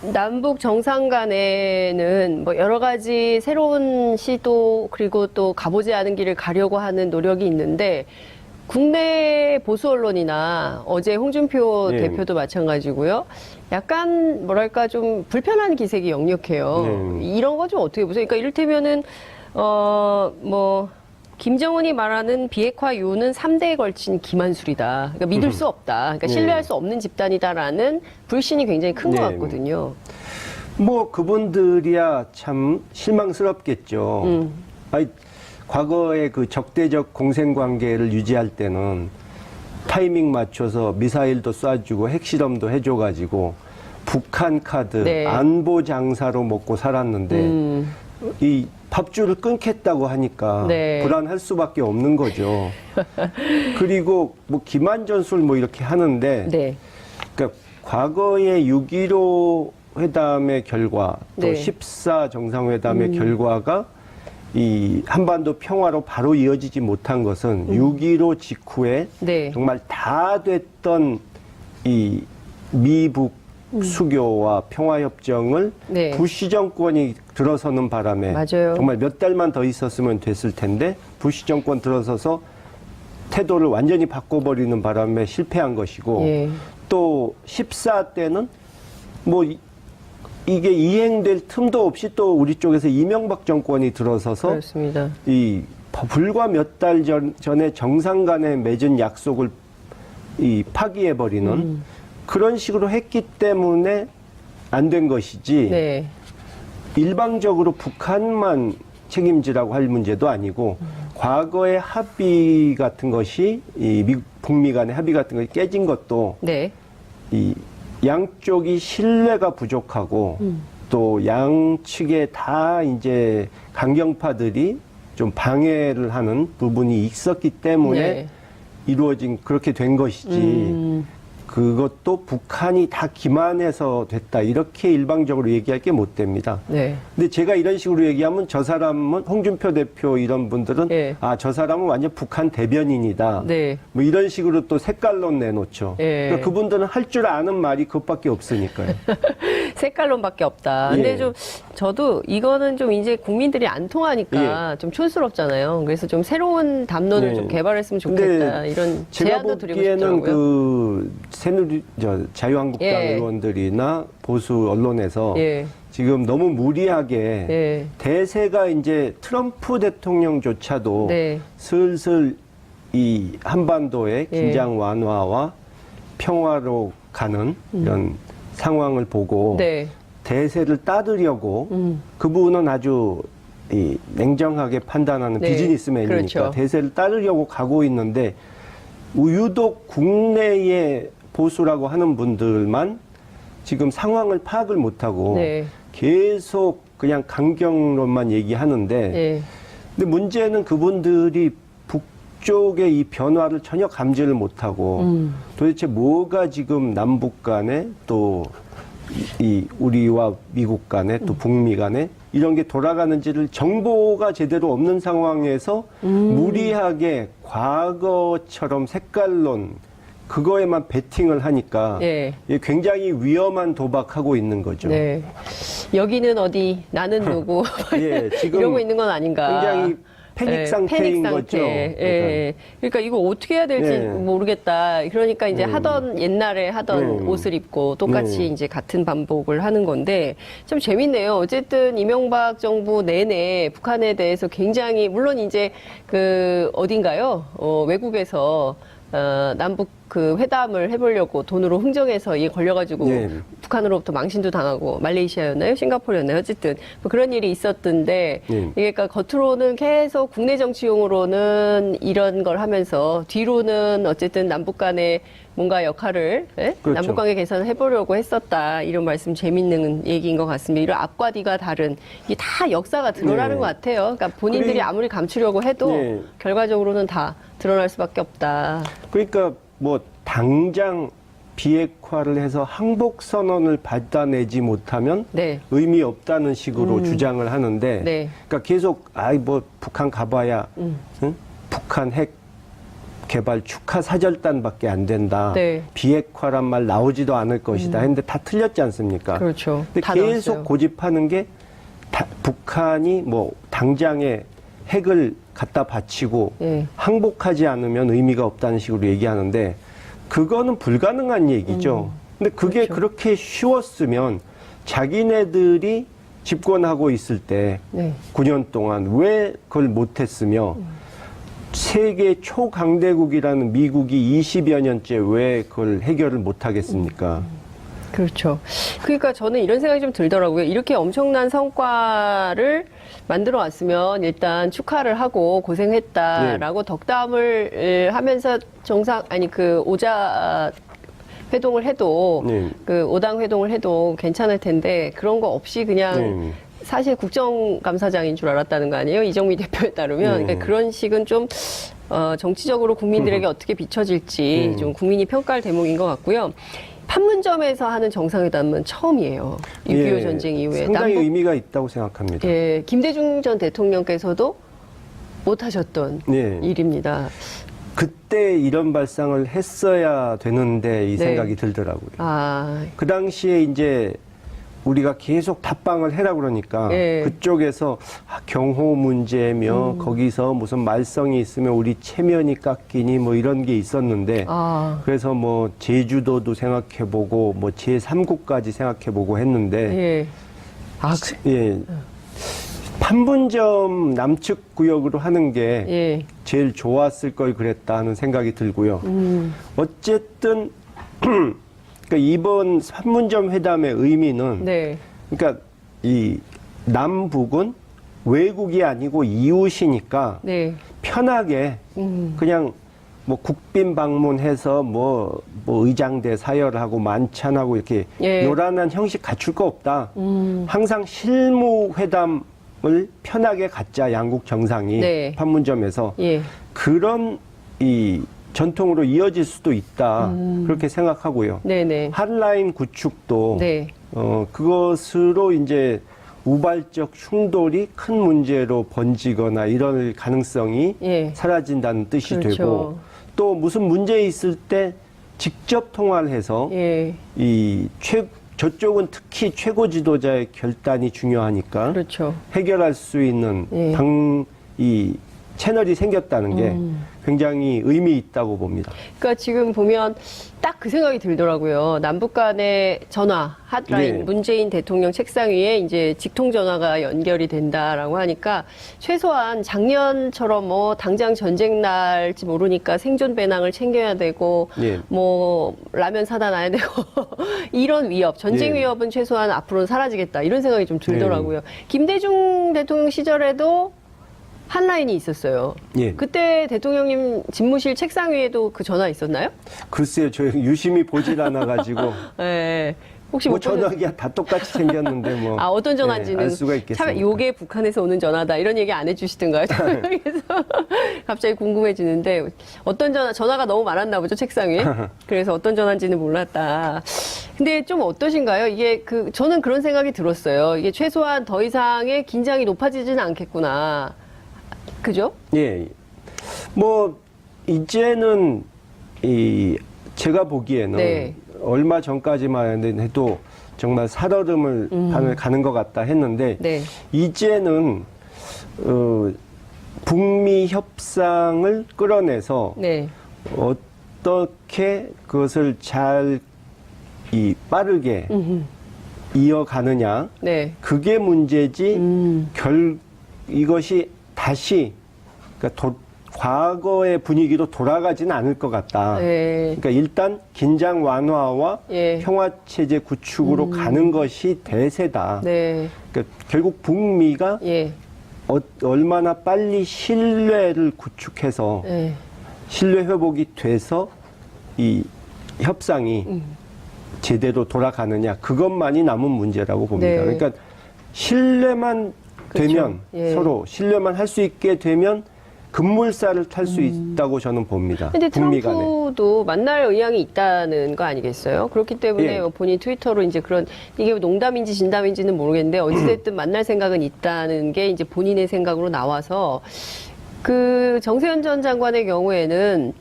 남북 정상 간에는 뭐 여러 가지 새로운 시도 그리고 또 가보지 않은 길을 가려고 하는 노력이 있는데 국내 보수 언론이나 어제 홍준표 네. 대표도 마찬가지고요. 약간 뭐랄까 좀 불편한 기색이 역력해요. 네. 이런 거 좀 어떻게 보세요? 그러니까 이를테면은 뭐 김정은이 말하는 비핵화요는 3대에 걸친 기만술이다. 그러니까 믿을 수 없다. 그러니까 네. 신뢰할 수 없는 집단이다라는 불신이 굉장히 큰 것 네. 같거든요. 뭐 그분들이야 참 실망스럽겠죠. 아니, 과거에 그 적대적 공생관계를 유지할 때는 타이밍 맞춰서 미사일도 쏴주고 핵실험도 해줘가지고 북한 카드 네. 안보 장사로 먹고 살았는데 이 밥줄을 끊겠다고 하니까 네. 불안할 수밖에 없는 거죠. 그리고 뭐 기만전술 뭐 이렇게 하는데 네. 그러니까 과거의 6.15 회담의 결과 또 네. 14 정상회담의 결과가 이 한반도 평화로 바로 이어지지 못한 것은 6.15 직후에 네. 정말 다 됐던 이 미북 수교와 평화협정을 네. 부시 정권이 들어서는 바람에 맞아요. 정말 몇 달만 더 있었으면 됐을 텐데 부시 정권 들어서서 태도를 완전히 바꿔버리는 바람에 실패한 것이고 예. 또 14 때는 뭐 이게 이행될 틈도 없이 또 우리 쪽에서 이명박 정권이 들어서서 그렇습니다. 이 불과 몇 달 전에 정상 간에 맺은 약속을 이 파기해버리는 그런 식으로 했기 때문에 안 된 것이지 네. 일방적으로 북한만 책임지라고 할 문제도 아니고 과거의 합의 같은 것이 북미 간의 합의 같은 것이 깨진 것도 네. 이 양쪽이 신뢰가 부족하고 또 양측에 다 이제 강경파들이 좀 방해를 하는 부분이 있었기 때문에 네. 이루어진 그렇게 된 것이지 그것도 북한이 다 기만해서 됐다 이렇게 일방적으로 얘기할 게 못 됩니다. 네. 근데 제가 이런 식으로 얘기하면 저 사람은 홍준표 대표 이런 분들은 예. 아, 저 사람은 완전 북한 대변인이다. 네. 뭐 이런 식으로 또 색깔론 내놓죠. 예. 그러니까 그분들은 할 줄 아는 말이 그것밖에 없으니까요. 색깔론밖에 없다. 근데 예. 좀 저도 이거는 좀 이제 국민들이 안 통하니까 좀 촌스럽잖아요. 그래서 좀 새로운 담론을 예. 좀 개발했으면 근데 좋겠다. 이런 제가 제안도 드리고 보기에는 싶더라고요. 그 자유한국당 예. 의원들이나 보수 언론에서 예. 지금 너무 무리하게 예. 대세가 이제 트럼프 대통령조차도 네. 슬슬 이 한반도의 예. 긴장 완화와 평화로 가는 이런 상황을 보고 네. 대세를 따르려고 그분은 아주 이 냉정하게 판단하는 네. 비즈니스맨이니까 그렇죠. 대세를 따르려고 가고 있는데 유독 국내의 보수라고 하는 분들만 지금 상황을 파악을 못하고 네. 계속 그냥 강경론만 얘기하는데 예. 근데 문제는 그분들이 북쪽의 이 변화를 전혀 감지를 못하고 도대체 뭐가 지금 남북 간에 또 이 우리와 미국 간에 또 북미 간에 이런 게 돌아가는지를 정보가 제대로 없는 상황에서 무리하게 과거처럼 색깔론 그거에만 베팅을 하니까 예. 이게 굉장히 위험한 도박하고 있는 거죠. 네. 여기는 어디, 나는 누구. 예, 지금 이러고 있는 건 아닌가. 굉장히 패닉 예, 상태인 패닉 상태. 거죠. 예. 그러니까 이거 어떻게 해야 될지 예. 모르겠다. 그러니까 이제 옛날에 하던 옷을 입고 똑같이 이제 같은 반복을 하는 건데 좀 재밌네요. 어쨌든 이명박 정부 내내 북한에 대해서 굉장히 물론 이제 그 어딘가요? 외국에서 남북 그 회담을 해보려고 돈으로 흥정해서 이게 걸려가지고 네. 북한으로부터 망신도 당하고 말레이시아였나요? 싱가포르였나요? 어쨌든 뭐 그런 일이 있었던데 네. 이게 그러니까 겉으로는 계속 국내 정치용으로는 이런 걸 하면서 뒤로는 어쨌든 남북 간의 뭔가 역할을 그렇죠. 남북 관계 개선을 해보려고 했었다 이런 말씀 재밌는 얘기인 것 같습니다. 이런 앞과 뒤가 다른 이게 다 역사가 드러나는 네. 것 같아요. 그러니까 본인들이 아무리 감추려고 해도 네. 결과적으로는 다 드러날 수밖에 없다. 그러니까 뭐 당장 비핵화를 해서 항복 선언을 받아내지 못하면 네. 의미 없다는 식으로 주장을 하는데 네. 그러니까 계속 아이 뭐 북한 가봐야 응? 북한 핵 개발 축하 사절단밖에 안 된다. 네. 비핵화란 말 나오지도 않을 것이다. 했는데 다 틀렸지 않습니까? 그렇죠. 근데 다 계속 나왔어요. 고집하는 게 북한이 뭐 당장에 핵을 갖다 바치고 예. 항복하지 않으면 의미가 없다는 식으로 얘기하는데 그거는 불가능한 얘기죠. 근데 그게 그렇죠. 그렇게 쉬웠으면 자기네들이 집권하고 있을 때 네. 9년 동안 왜 그걸 못했으며 세계 초강대국이라는 미국이 20여 년째 왜 그걸 해결을 못하겠습니까? 그렇죠. 그러니까 저는 이런 생각이 좀 들더라고요. 이렇게 엄청난 만들어 왔으면 일단 축하를 하고 고생했다라고 덕담을 하면서 오자 회동을 해도 네. 그 오당 회동을 해도 괜찮을 텐데 그런 거 없이 그냥 네. 사실 국정감사장인 줄 알았다는 거 아니에요? 이정미 대표에 따르면. 네. 그러니까 그런 식은 좀 정치적으로 국민들에게 어떻게 비춰질지 좀 국민이 평가할 대목인 것 같고요. 판문점에서 하는 정상회담은 처음이에요. 6.25 전쟁 이후에. 상당히 의미가 있다고 생각합니다. 예, 김대중 전 대통령께서도 못하셨던 네. 일입니다. 그때 이런 발상을 했어야 되는데 이 네. 생각이 들더라고요. 아, 그 당시에 이제 우리가 계속 답방을 해라 그러니까 예. 그쪽에서 경호 문제며 거기서 무슨 말썽이 있으면 우리 체면이 깎이니 뭐 이런 게 있었는데 아, 그래서 뭐 제주도도 생각해보고 뭐 제3국까지 생각해보고 했는데 예. 아, 예. 판문점 남측 구역으로 하는 게 예. 제일 좋았을 걸 그랬다 하는 생각이 들고요. 어쨌든 그러니까 이번 판문점 회담의 의미는 네. 그러니까 이 남북은 외국이 아니고 이웃이니까 네. 편하게 그냥 뭐 국빈 방문해서 뭐 의장대 사열하고 만찬하고 이렇게 예. 요란한 형식 갖출 거 없다. 항상 실무 회담을 편하게 갖자 양국 정상이 네. 판문점에서 예. 그런 이 전통으로 이어질 수도 있다. 그렇게 생각하고요. 네네. 한라인 구축도 네. 그것으로 이제 우발적 충돌이 큰 문제로 번지거나 이럴 가능성이 예. 사라진다는 뜻이 그렇죠. 되고 또 무슨 문제 있을 때 직접 통화를 해서 예. 저쪽은 특히 최고 지도자의 결단이 중요하니까 그렇죠. 해결할 수 있는 예. 이 채널이 생겼다는 게 굉장히 의미 있다고 봅니다. 그러니까 지금 보면 딱 그 생각이 들더라고요. 남북 간의 전화, 핫라인, 네. 문재인 대통령 책상 위에 이제 직통 전화가 연결이 된다라고 하니까 최소한 작년처럼 뭐 당장 전쟁 날지 모르니까 생존 배낭을 챙겨야 되고 네. 뭐 라면 사다 놔야 되고 이런 위협, 전쟁 네. 위협은 최소한 앞으로는 사라지겠다 이런 생각이 좀 들더라고요. 김대중 대통령 시절에도 한라인이 있었어요. 예. 그때 대통령님 집무실 책상 위에도 그 전화 있었나요? 글쎄요, 저 유심히 보질 않아가지고 네. 혹시 뭐 못 보셨- 전화기가 다 똑같이 생겼는데 뭐 아, 어떤 전화인지는 알 수가 있겠습니다. 참 요게 북한에서 오는 전화다 이런 얘기 안 해주시던가요? 그래서 갑자기 궁금해지는데 어떤 전화가 너무 많았나 보죠 책상 위에. 그래서 어떤 전화인지는 몰랐다. 근데 좀 어떠신가요? 이게 저는 그런 생각이 들었어요. 이게 최소한 더 이상의 긴장이 높아지지는 않겠구나. 그죠? 예. 뭐 이제는 제가 보기에는 네. 얼마 전까지만 해도 정말 살얼음을 가는 것 같다 했는데 네. 이제는 북미 협상을 끌어내서 네. 어떻게 그것을 잘 빠르게 이어가느냐 네. 그게 문제지 이것이 다시 그러니까 과거의 분위기로 돌아가지는 않을 것 같다. 네. 그러니까 일단 긴장 완화와 예. 평화 체제 구축으로 가는 것이 대세다. 네. 그러니까 결국 북미가 예. 얼마나 빨리 신뢰를 구축해서 네. 신뢰 회복이 돼서 이 협상이 제대로 돌아가느냐 그것만이 남은 문제라고 봅니다. 네. 그러니까 신뢰만 그렇죠. 되면 예. 서로 신뢰만 할 수 있게 되면 급물살을 탈 수 있다고 저는 봅니다. 근데 북미 간에. 트럼프도 만날 의향이 있다는 거 아니겠어요? 그렇기 때문에 예. 뭐 본인 트위터로 이제 이게 농담인지 진담인지는 모르겠는데 어찌됐든 만날 생각은 있다는 게 이제 본인의 생각으로 나와서 정세현 전 장관의 경우에는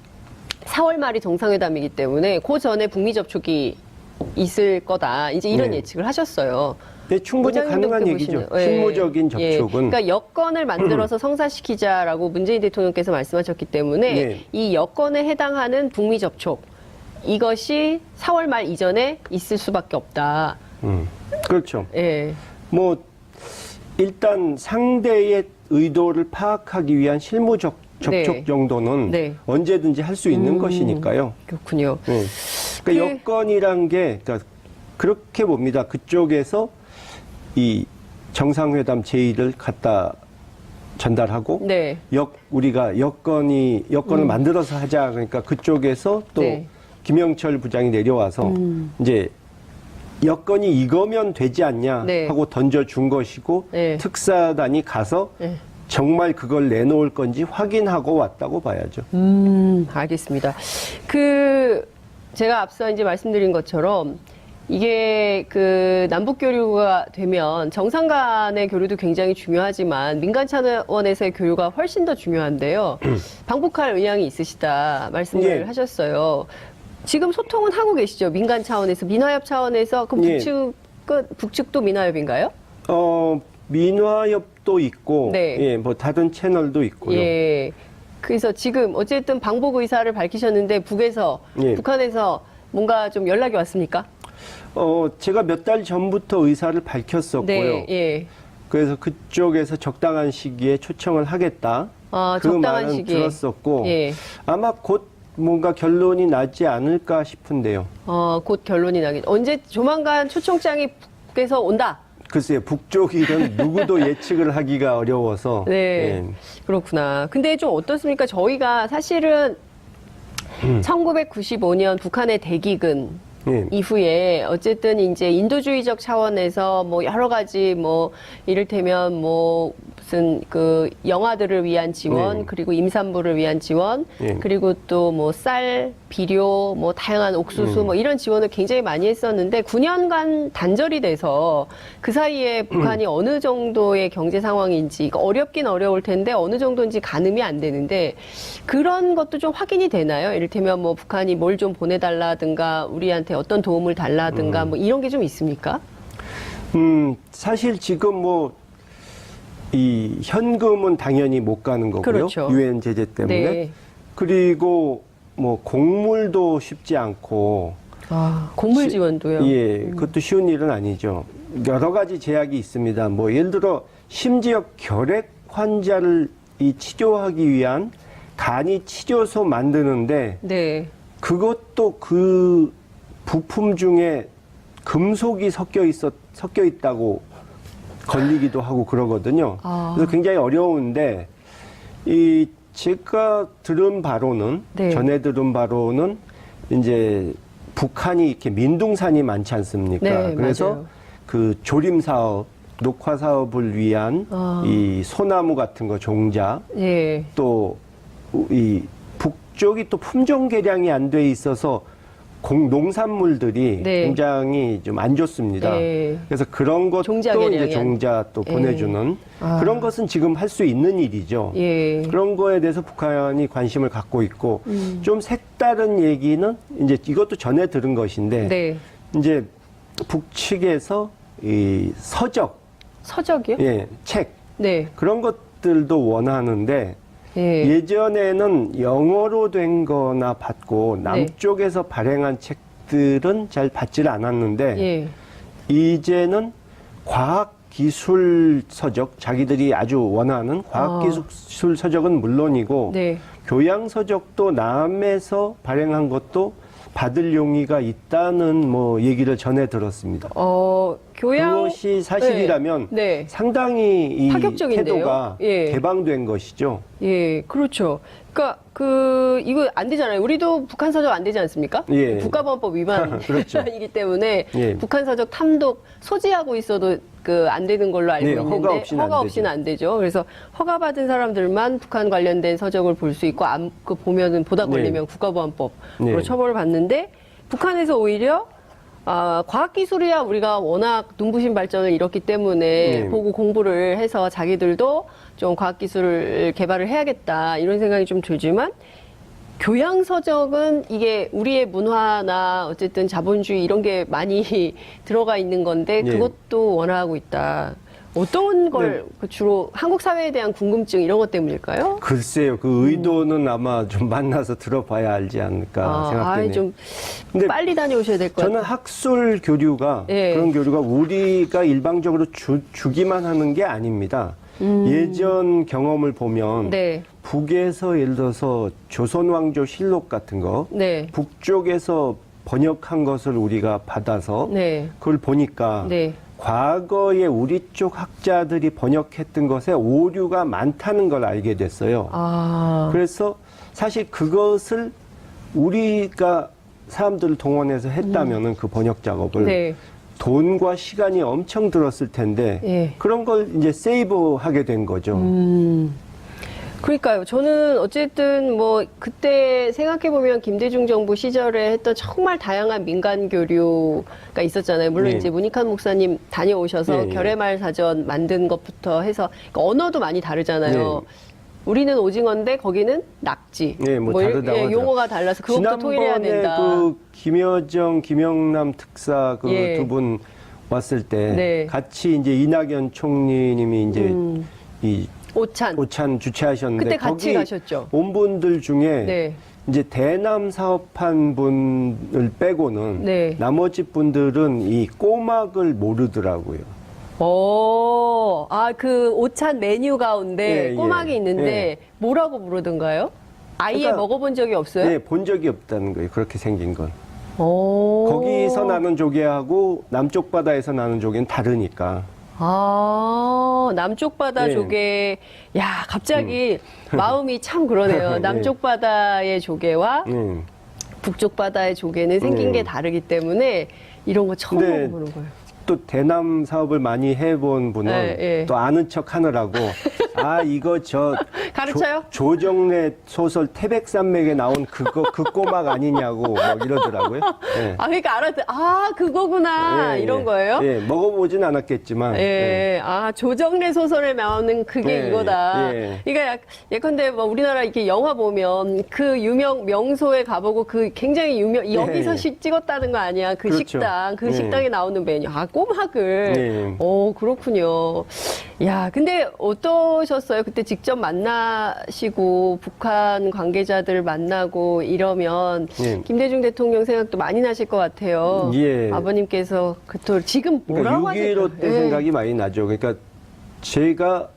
4월 말이 정상회담이기 때문에 그 전에 북미 접촉이 있을 거다. 이제 이런 네. 예측을 하셨어요. 네, 충분히 원장님도 가능한 그렇게 얘기죠. 보시나요? 예. 실무적인 예. 접촉은. 그러니까 여건을 만들어서 성사시키자라고 문재인 대통령께서 말씀하셨기 때문에 네. 이 여건에 해당하는 북미 접촉 이것이 4월 말 이전에 있을 수밖에 없다. 그렇죠. 예. 뭐 일단 상대의 의도를 파악하기 위한 실무적 접촉 네. 정도는 네. 언제든지 할 수 있는 것이니까요. 그렇군요. 네. 그러니까 그- 여건이란 게 그러니까 그렇게 봅니다. 그쪽에서 이 정상회담 제의를 갖다 전달하고 네. 우리가 여건을 만들어서 하자. 그러니까 그쪽에서 또 네. 김영철 부장이 내려와서 이제 여건이 이거면 되지 않냐 네. 하고 던져준 것이고 네. 특사단이 가서 네. 정말 그걸 내놓을 건지 확인하고 왔다고 봐야죠. 알겠습니다. 제가 앞서 이제 말씀드린 것처럼 이게 남북 교류가 되면 정상 간의 교류도 굉장히 중요하지만 민간 차원에서의 교류가 훨씬 더 중요한데요. 방북할 의향이 있으시다 말씀을 예. 하셨어요. 지금 소통은 하고 계시죠? 민간 차원에서, 민화협 차원에서 그럼 예. 북측도 민화협인가요? 민화협도 있고, 네. 예, 뭐 다른 채널도 있고요. 예. 그래서 지금 어쨌든 방북 의사를 밝히셨는데 예. 북한에서 뭔가 좀 연락이 왔습니까? 제가 몇 달 전부터 의사를 밝혔었고요. 네, 예. 그래서 그쪽에서 적당한 시기에 초청을 하겠다. 아, 그 적당한 말은 시기에. 들었었고, 예. 아마 곧 뭔가 결론이 나지 않을까 싶은데요. 곧 결론이 나긴. 언제 조만간 초청장이 북에서 온다. 글쎄요, 북쪽 일은 누구도 예측을 하기가 어려워서. 네. 예. 그렇구나. 근데 좀 어떻습니까? 저희가 사실은 1995년 북한의 대기근 예. 이후에 어쨌든 이제 인도주의적 차원에서 뭐 여러 가지 뭐 이를테면 뭐 무슨 영아들을 위한 지원, 네. 그리고 임산부를 위한 지원, 네. 그리고 또 뭐 쌀, 비료, 뭐 다양한 옥수수 뭐 이런 지원을 굉장히 많이 했었는데 9년간 단절이 돼서 그 사이에 북한이 어느 정도의 경제 상황인지 어렵긴 어려울 텐데 어느 정도인지 가늠이 안 되는데 그런 것도 좀 확인이 되나요? 이를테면 뭐 북한이 뭘 좀 보내달라든가 우리한테 어떤 도움을 달라든가 뭐 이런 게 좀 있습니까? 사실 지금 뭐 이 현금은 당연히 못 가는 거고요. 그렇죠. 유엔 제재 때문에. 네. 그리고 뭐 곡물도 쉽지 않고. 곡물 지원도요. 예, 그것도 쉬운 일은 아니죠. 여러 가지 제약이 있습니다. 뭐 예를 들어 심지어 결핵 환자를 치료하기 위한 간이 치료소 만드는데 네. 그것도 그 부품 중에 금속이 섞여 있다고 걸리기도 하고 그러거든요. 그래서 굉장히 어려운데 제가 들은 바로는 네. 전에 들은 바로는 이제 북한이 이렇게 민둥산이 많지 않습니까? 네, 그래서 맞아요. 그 조림 사업, 녹화 사업을 위한 이 소나무 같은 거 종자 예. 또 이 북쪽이 또 품종 개량이 안 돼 있어서 농산물들이 네. 굉장히 좀 안 좋습니다. 네. 그래서 그런 것도 종자 이제 개량이 종자 또 예. 보내주는 그런 것은 지금 할 수 있는 일이죠. 예. 그런 거에 대해서 북한이 관심을 갖고 있고 좀 색다른 얘기는 이제 이것도 전에 들은 것인데 네. 이제 북측에서 이 서적이요? 예, 책 네. 그런 것들도 원하는데 예. 예전에는 영어로 된 거나 받고 남쪽에서 발행한 책들은 잘 받지를 않았는데 예. 이제는 과학기술 서적, 자기들이 아주 원하는 과학기술 서적은 물론이고 네. 교양 서적도 남에서 발행한 것도 받을 용의가 있다는 뭐 얘기를 전해 들었습니다. 교양 그것이 사실이라면 네. 네. 상당히 이 파격적인데요. 태도가 예. 개방된 것이죠. 예, 그렇죠. 그러니까 이거 안 되잖아요. 우리도 북한 서적 안 되지 않습니까? 예. 국가보안법 그렇죠. 위반이기 때문에 예. 북한 서적 탐독 소지하고 있어도 안 되는 걸로 알고 네, 있는데 허가 없이는 안 되죠. 그래서 허가 받은 사람들만 북한 관련된 서적을 볼 수 있고 보면은 보다 걸리면 국가보안법으로 네. 처벌을 받는데 북한에서 오히려 과학기술이야 우리가 워낙 눈부신 발전을 이뤘기 때문에 네. 보고 공부를 해서 자기들도 좀 과학기술을 개발을 해야겠다 이런 생각이 좀 들지만 교양 서적은 이게 우리의 문화나 어쨌든 자본주의 이런 게 많이 들어가 있는 건데 예. 그것도 원화하고 있다. 어떤 걸 주로 한국 사회에 대한 궁금증 이런 것 때문일까요? 글쎄요, 그 의도는 아마 좀 만나서 들어봐야 알지 않을까 생각되네요. 좀 근데 빨리 다녀오셔야 될 것 같아요. 저는 학술 교류가 예. 그런 교류가 우리가 일방적으로 주기만 하는 게 아닙니다. 예전 경험을 보면 네, 북에서 예를 들어서 조선왕조 실록 같은 거 네, 북쪽에서 번역한 것을 우리가 받아서 네, 그걸 보니까 네. 과거에 우리 쪽 학자들이 번역했던 것에 오류가 많다는 걸 알게 됐어요. 아, 그래서 사실 그것을 우리가 사람들을 동원해서 했다면은 그 번역 작업을 네. 돈과 시간이 엄청 들었을 텐데 예. 그런 걸 이제 세이브하게 된 거죠. 그러니까요. 저는 어쨌든 뭐 그때 생각해 보면 김대중 정부 시절에 했던 정말 다양한 민간 교류가 있었잖아요. 물론 네. 이제 문익환 목사님 다녀오셔서 네, 네. 결의말 사전 만든 것부터 해서 그러니까 언어도 많이 다르잖아요. 네. 우리는 오징어인데 거기는 낙지. 네, 뭐 다르다고 하더라고요. 용어가 달라서 그것도 통일해야 된다. 그 김여정, 김영남 특사 그 예. 두 분 왔을 때 네. 같이 이제 이낙연 총리님이 이제 이 오찬. 주최하셨는데 그때 같이 거기 가셨죠. 온 분들 중에 네. 이제 대남 사업한 분을 빼고는 네. 나머지 분들은 이 꼬막을 모르더라고요. 그 오찬 메뉴 가운데 예, 꼬막이 예. 있는데 예. 뭐라고 부르던가요? 아예 그러니까 먹어본 적이 없어요? 네, 본 적이 없다는 거예요. 그렇게 생긴 건. 오. 거기서 나는 조개하고 남쪽 바다에서 나는 조개는 다르니까. 남쪽 바다 예. 조개. 야, 갑자기 마음이 참 그러네요. 예. 남쪽 바다의 조개와 북쪽 바다의 조개는 생긴 예. 게 다르기 때문에 이런 거 처음 근데 먹어보는 거예요. 또 대남 사업을 많이 해본 분은 예, 예. 또 아는 척 하느라고 이거 가르쳐요? 조정래 소설 태백산맥에 나온 그 꼬막 아니냐고 막 이러더라고요. 예. 그러니까 그거구나. 예, 이런 예. 거예요? 예, 먹어보진 않았겠지만. 예, 조정래 소설에 나오는 그게 예, 이거다. 예. 그러니까 예컨대 뭐 우리나라 이렇게 영화 보면 그 유명 명소에 가보고 그 굉장히 여기서 예. 찍었다는 거 아니야? 그 그렇죠. 식당, 그 예. 식당에 나오는 메뉴. 꼬막을. 예. 그렇군요. 야, 근데 어떠셨어요? 그때 직접 만나시고 북한 관계자들 만나고 이러면 예. 김대중 대통령 생각도 많이 나실 것 같아요. 예. 아버님께서 지금 뭐라고 그러니까 6.15 때 하실까요? 생각이 많이 나죠. 그러니까 제가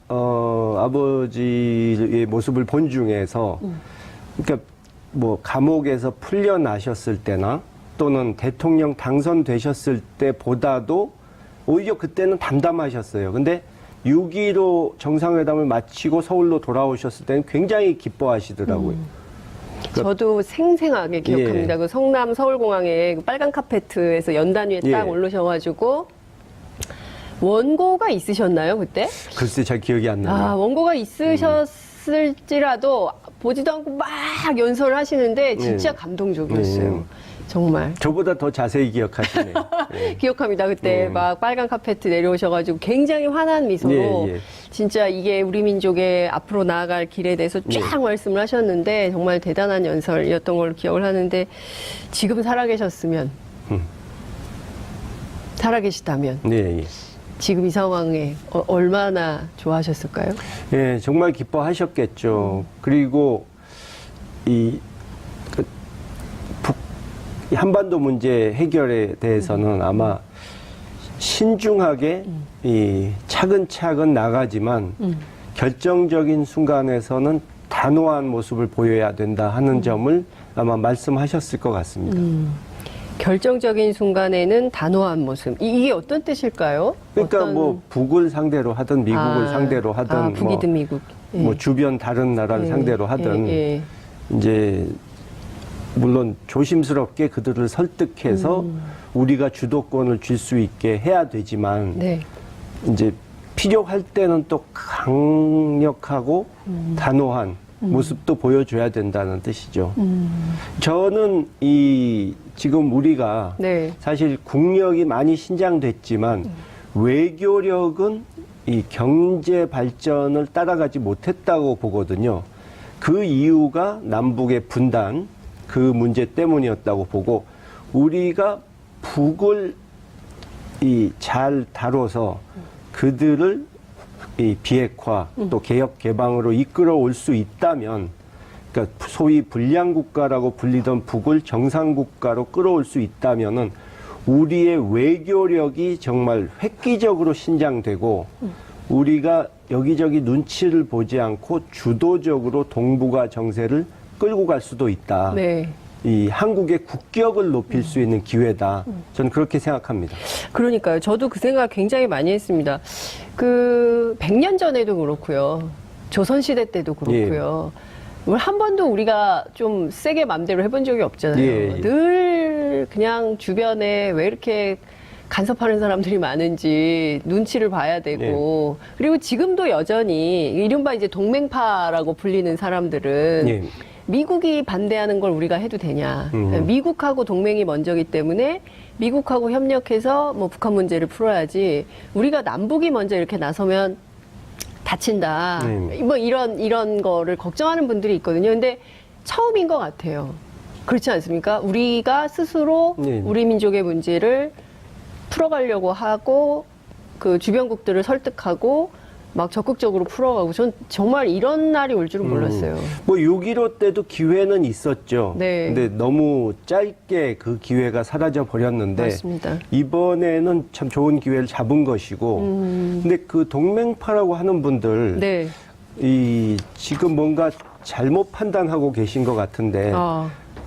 아버지의 모습을 본 중에서 그러니까 뭐 감옥에서 풀려나셨을 때나 또는 대통령 당선되셨을 때보다도 오히려 그때는 담담하셨어요. 근데 6.15 정상회담을 마치고 서울로 돌아오셨을 때는 굉장히 기뻐하시더라고요. 저도 생생하게 기억합니다. 예. 그 성남 서울공항에 그 빨간 카페트에서 연단 위에 딱 예. 올르셔가지고 원고가 있으셨나요 그때? 글쎄 잘 기억이 안 나요. 원고가 있으셨을지라도 보지도 않고 막 연설을 하시는데 진짜 예. 감동적이었어요. 예. 정말. 저보다 더 자세히 기억하시네요. 예. 기억합니다. 그때 막 빨간 카페트 내려오셔가지고 굉장히 환한 미소로 예, 예. 진짜 이게 우리 민족의 앞으로 나아갈 길에 대해서 쫙 말씀을 하셨는데 정말 대단한 연설이었던 걸로 기억을 하는데 지금 살아계셨으면 살아계시다면 예, 예. 지금 이 상황에 얼마나 좋아하셨을까요? 예, 정말 기뻐하셨겠죠. 그리고 이 한반도 문제 해결에 대해서는 아마 신중하게 이 차근차근 나가지만 결정적인 순간에서는 단호한 모습을 보여야 된다 하는 점을 아마 말씀하셨을 것 같습니다. 결정적인 순간에는 단호한 모습. 이게 어떤 뜻일까요? 그러니까 뭐 북을 상대로 하든 미국을 상대로 하든 북이든 미국. 예. 뭐 주변 다른 나라를 예, 상대로 하든 예. 이제 물론 조심스럽게 그들을 설득해서 우리가 주도권을 줄 수 있게 해야 되지만 네. 이제 필요할 때는 또 강력하고 단호한 모습도 보여줘야 된다는 뜻이죠. 저는 지금 우리가 네. 사실 국력이 많이 신장됐지만 외교력은 이 경제 발전을 따라가지 못했다고 보거든요. 그 이유가 남북의 분단 그 문제 때문이었다고 보고 우리가 북을 잘 다뤄서 그들을 이 비핵화 또 개혁 개방으로 이끌어올 수 있다면 그러니까 소위 불량국가라고 불리던 북을 정상국가로 끌어올 수 있다면은 우리의 외교력이 정말 획기적으로 신장되고 우리가 여기저기 눈치를 보지 않고 주도적으로 동북아 정세를 끌고 갈 수도 있다. 네. 이 한국의 국격을 높일 수 있는 기회다. 저는 그렇게 생각합니다. 그러니까요. 저도 그 생각 굉장히 많이 했습니다. 그 100년 전에도 그렇고요. 조선시대 때도 그렇고요. 한 번도 우리가 좀 세게 맘대로 해본 적이 없잖아요. 예. 늘 그냥 주변에 왜 이렇게 간섭하는 사람들이 많은지 눈치를 봐야 되고 그리고 지금도 여전히 이른바 이제 동맹파라고 불리는 사람들은 예. 미국이 반대하는 걸 우리가 해도 되냐. 미국하고 동맹이 먼저기 때문에 미국하고 협력해서 뭐 북한 문제를 풀어야지 우리가 남북이 먼저 이렇게 나서면 다친다. 뭐 이런 거를 걱정하는 분들이 있거든요. 근데 처음인 것 같아요. 그렇지 않습니까? 우리가 스스로 우리 민족의 문제를 풀어가려고 하고 그 주변국들을 설득하고 막 적극적으로 풀어가고 전 정말 이런 날이 올 줄은 몰랐어요. 뭐 6.15 때도 기회는 있었죠. 네. 근데 너무 짧게 그 기회가 사라져 버렸는데 맞습니다. 이번에는 참 좋은 기회를 잡은 것이고 근데 그 동맹파라고 하는 분들 네. 이 지금 뭔가 잘못 판단하고 계신 것 같은데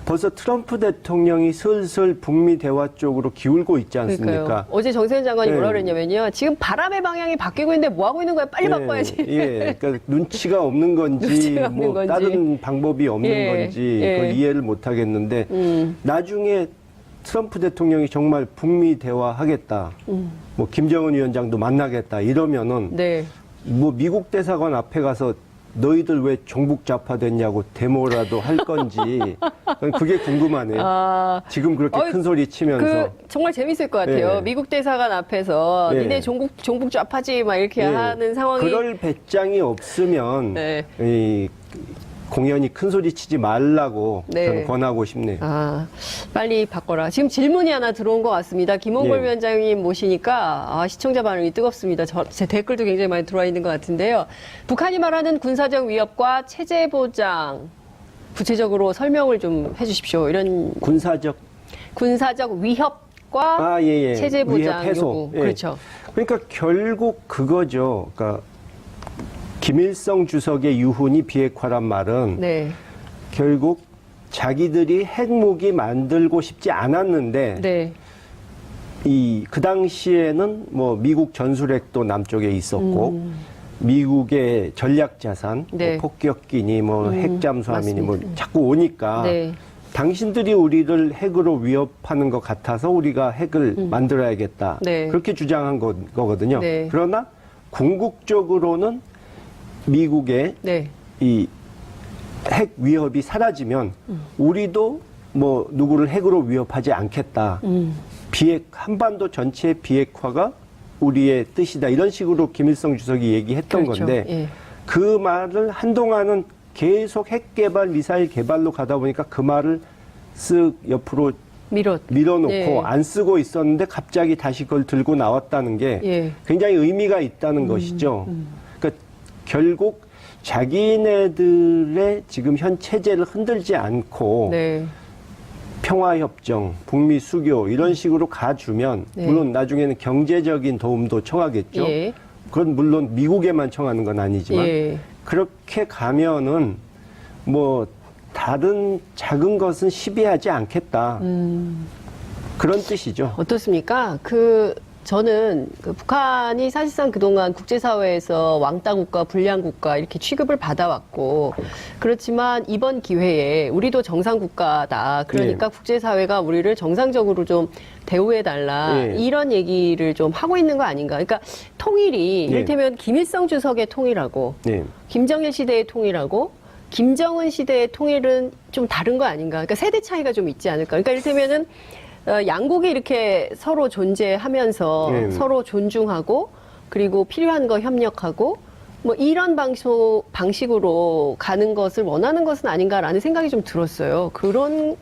벌써 트럼프 대통령이 슬슬 북미 대화 쪽으로 기울고 있지 않습니까? 그러니까요. 어제 정세현 장관이 네. 뭐라 그랬냐면요. 지금 바람의 방향이 바뀌고 있는데 뭐 하고 있는 거야? 빨리 바꿔야지. 예, 그러니까 눈치가 없는 건지, 눈치가 없는 뭐 건지. 다른 방법이 없는 예, 건지 예. 그걸 이해를 못 하겠는데 나중에 트럼프 대통령이 정말 북미 대화하겠다, 뭐 김정은 위원장도 만나겠다 이러면은 네. 뭐 미국 대사관 앞에 가서 너희들 왜 종북 좌파됐냐고 데모라도 할 건지 그게 궁금하네요. 지금 그렇게 큰 소리 치면서 정말 재밌을 것 같아요. 네. 미국 대사관 앞에서 네. 니네 종북 좌파지 막 이렇게 하는 상황이 그럴 배짱이 없으면 네. 이 공연이 큰 소리 치지 말라고 네. 저는 권하고 싶네요. 빨리 바꿔라. 지금 질문이 하나 들어온 것 같습니다. 김홍걸 예. 위원장님 모시니까 시청자 반응이 뜨겁습니다. 제 댓글도 굉장히 많이 들어와 있는 것 같은데요. 북한이 말하는 군사적 위협과 체제 보장 구체적으로 설명을 좀 해주십시오. 이런 군사적 위협과 예. 체제 보장 위협 해소. 요구. 예. 그렇죠. 그러니까 결국 그거죠. 그러니까 김일성 주석의 유훈이 비핵화란 말은 네. 결국 자기들이 핵무기 만들고 싶지 않았는데 네. 그 당시에는 뭐 미국 전술핵도 남쪽에 있었고 미국의 전략 자산, 네. 뭐 폭격기니 뭐 핵잠수함이니 뭐 맞습니다. 자꾸 오니까 네. 당신들이 우리를 핵으로 위협하는 것 같아서 우리가 핵을 만들어야겠다. 네. 그렇게 주장한 거거든요. 네. 그러나 궁극적으로는 미국의 네. 이 핵 위협이 사라지면 우리도 뭐 누구를 핵으로 위협하지 않겠다. 한반도 전체의 비핵화가 우리의 뜻이다. 이런 식으로 김일성 주석이 얘기했던 그렇죠. 건데 예. 그 말을 한동안은 계속 핵 개발, 미사일 개발로 가다 보니까 그 말을 쓱 옆으로 밀어놓고 예. 안 쓰고 있었는데 갑자기 다시 그걸 들고 나왔다는 게 예. 굉장히 의미가 있다는 것이죠. 그러니까 결국 자기네들의 지금 현 체제를 흔들지 않고 네. 평화협정, 북미 수교 이런 식으로 가주면 네. 물론 나중에는 경제적인 도움도 청하겠죠. 예. 그건 물론 미국에만 청하는 건 아니지만 예. 그렇게 가면은 뭐 다른 작은 것은 시비하지 않겠다. 그런 뜻이죠. 어떻습니까? 저는 북한이 사실상 그동안 국제사회에서 왕따 국가, 불량 국가 이렇게 취급을 받아왔고 그렇지만 이번 기회에 우리도 정상 국가다. 그러니까 국제사회가 우리를 정상적으로 좀 대우해달라. 이런 얘기를 좀 하고 있는 거 아닌가. 그러니까 통일이 이를테면 김일성 주석의 통일하고 김정일 시대의 통일하고 김정은 시대의 통일은 좀 다른 거 아닌가. 그러니까 세대 차이가 좀 있지 않을까. 그러니까 이를테면은 양국이 이렇게 서로 존재하면서 서로 존중하고 그리고 필요한 거 협력하고 뭐 이런 방식으로 가는 것을 원하는 것은 아닌가라는 생각이 좀 들었어요. 그런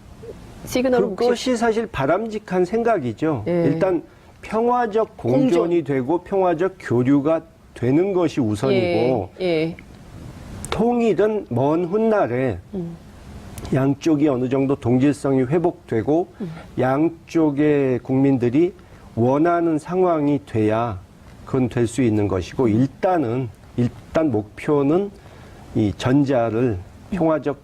시그널을 혹시 그것이 사실 바람직한 생각이죠. 예. 일단 평화적 공존이 되고 평화적 교류가 되는 것이 우선이고 예, 예. 통일은 먼 훗날에 양쪽이 어느 정도 동질성이 회복되고 양쪽의 국민들이 원하는 상황이 돼야 그건 될 수 있는 것이고 일단 목표는 이 전자를 평화적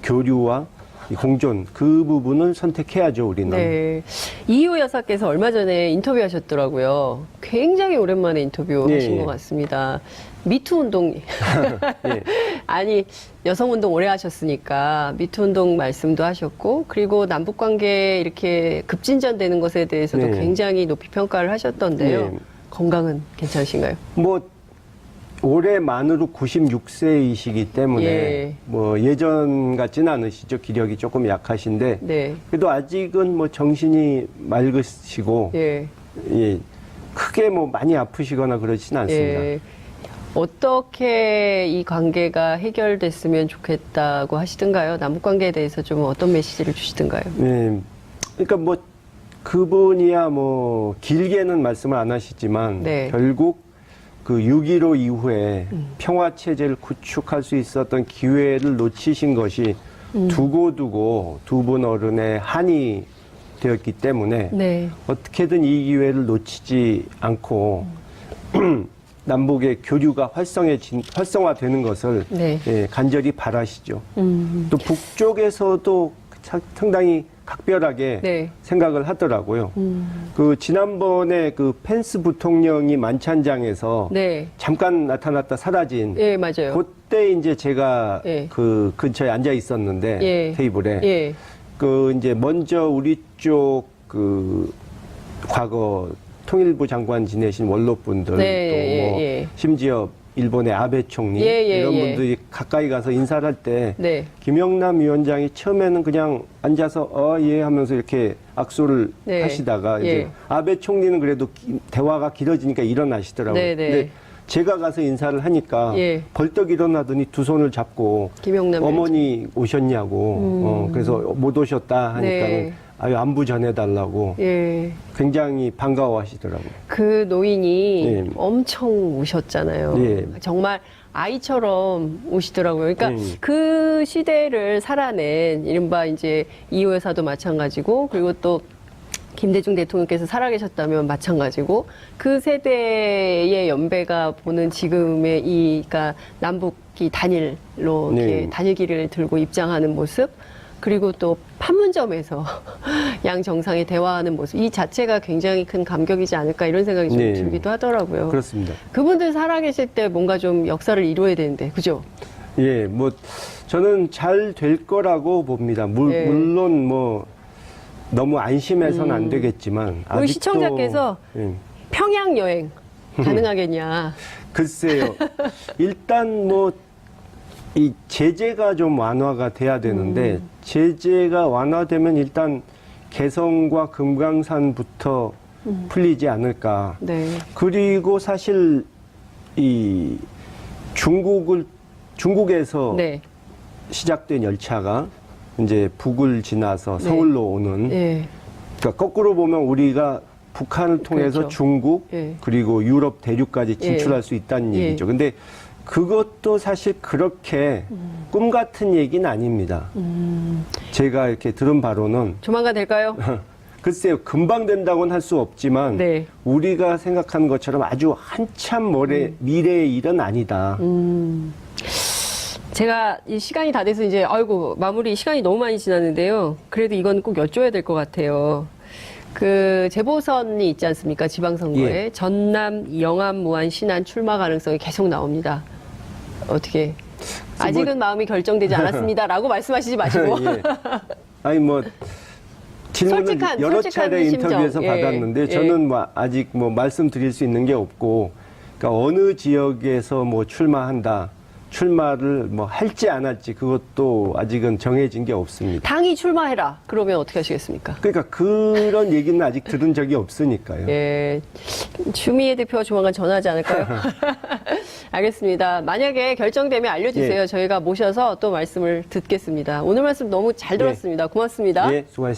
교류와 이 공존 그 부분을 선택해야죠 우리는. 네. 이효 여사께서 얼마 전에 인터뷰하셨더라고요. 굉장히 오랜만에 인터뷰하신 예. 것 같습니다. 미투 운동 예. 아니 여성 운동 오래 하셨으니까 미투 운동 말씀도 하셨고 그리고 남북 관계 이렇게 급진전되는 것에 대해서도 네. 굉장히 높이 평가를 하셨던데요. 네. 건강은 괜찮으신가요? 뭐 올해 만으로 96세이시기 때문에 예. 뭐 예전 같지는 않으시죠. 기력이 조금 약하신데 네. 그래도 아직은 뭐 정신이 맑으시고 예. 예, 크게 뭐 많이 아프시거나 그러지는 않습니다. 예. 어떻게 이 관계가 해결됐으면 좋겠다고 하시던가요? 남북 관계에 대해서 좀 어떤 메시지를 주시던가요? 네, 그러니까 뭐 그분이야 뭐 길게는 말씀을 안 하시지만 네. 결국 그 6.15 이후에 평화 체제를 구축할 수 있었던 기회를 놓치신 것이 두고두고 두 분 어른의 한이 되었기 때문에 네. 어떻게든 이 기회를 놓치지 않고 남북의 교류가 활성화되는 것을 네. 예, 간절히 바라시죠. 또 북쪽에서도 상당히 각별하게 네. 생각을 하더라고요. 그 지난번에 그 펜스 부통령이 만찬장에서 네. 잠깐 나타났다 사라진 예, 맞아요. 그때 이제 제가 예. 그 근처에 앉아 있었는데 예. 테이블에 예. 그 이제 먼저 우리 쪽 그 과거 통일부 장관 지내신 원로분들 네, 또 뭐 예, 예. 심지어 일본의 아베 총리 예, 예, 이런 예. 분들이 가까이 가서 인사를 할 때 네. 김영남 위원장이 처음에는 그냥 앉아서 예 하면서 이렇게 악수를 네. 하시다가 예. 이제 아베 총리는 그래도 대화가 길어지니까 일어나시더라고요. 네, 네. 근데 제가 가서 인사를 하니까 예. 벌떡 일어나더니 두 손을 잡고 김영남 어머니 오셨냐고 그래서 못 오셨다 하니까는 네. 아유 안부 전해달라고 예. 굉장히 반가워하시더라고요. 그 노인이 예. 엄청 우셨잖아요. 예. 정말 아이처럼 우시더라고요. 그러니까 예. 그 시대를 살아낸 이른바 이제 이호 여사도 마찬가지고 그리고 또 김대중 대통령께서 살아계셨다면 마찬가지고 그 세대의 연배가 보는 지금의 그러니까 남북이 단일로 이렇게 네. 단일기를 들고 입장하는 모습 그리고 또 판문점에서 양 정상이 대화하는 모습 이 자체가 굉장히 큰 감격이지 않을까 이런 생각이 좀 네. 들기도 하더라고요. 그렇습니다. 그분들 살아계실 때 뭔가 좀 역사를 이루어야 되는데 그죠? 예, 뭐 저는 잘 될 거라고 봅니다. 예. 물론 뭐 너무 안심해서는 안 되겠지만 우리 아직도- 시청자께서 예. 평양 여행 가능하겠냐? 글쎄요. 일단 뭐 이 제재가 좀 완화가 돼야 되는데 제재가 완화되면 일단 개성과 금강산부터 풀리지 않을까. 네. 그리고 사실 이 중국에서 네. 시작된 열차가 이제 북을 지나서 네. 서울로 오는 예. 그러니까 거꾸로 보면 우리가 북한을 통해서 그렇죠. 중국 예. 그리고 유럽 대륙까지 진출할 예. 수 있다는 예. 얘기죠. 근데 그것도 사실 그렇게 꿈 같은 얘기는 아닙니다. 제가 이렇게 들은 바로는 조만간 될까요? 글쎄요, 금방 된다고는 할 수 없지만 네. 우리가 생각하는 것처럼 아주 한참 미래의 일은 아니다. 제가 이 시간이 다 돼서 이제 아이고 마무리 시간이 너무 많이 지났는데요. 그래도 이건 꼭 여쭤야 될 것 같아요. 그 재보선이 있지 않습니까? 지방선거에 예. 전남, 영암, 무안, 신안 출마 가능성이 계속 나옵니다. 어떻게? 아직은 마음이 결정되지 않았습니다라고 말씀하시지 마시고. 예. 아니 뭐 질문을 솔직한 여러 차례 심정. 인터뷰에서 예. 받았는데 예. 저는 뭐 아직 뭐 말씀드릴 수 있는 게 없고 그러니까 어느 지역에서 뭐 출마를 뭐 할지 안 할지 그것도 아직은 정해진 게 없습니다. 당이 출마해라. 그러면 어떻게 하시겠습니까? 그러니까 그런 얘기는 아직 들은 적이 없으니까요. 예, 추미애 대표가 조만간 전화하지 않을까요? 알겠습니다. 만약에 결정되면 알려주세요. 예. 저희가 모셔서 또 말씀을 듣겠습니다. 오늘 말씀 너무 잘 들었습니다. 고맙습니다. 예, 수고하셨습니다.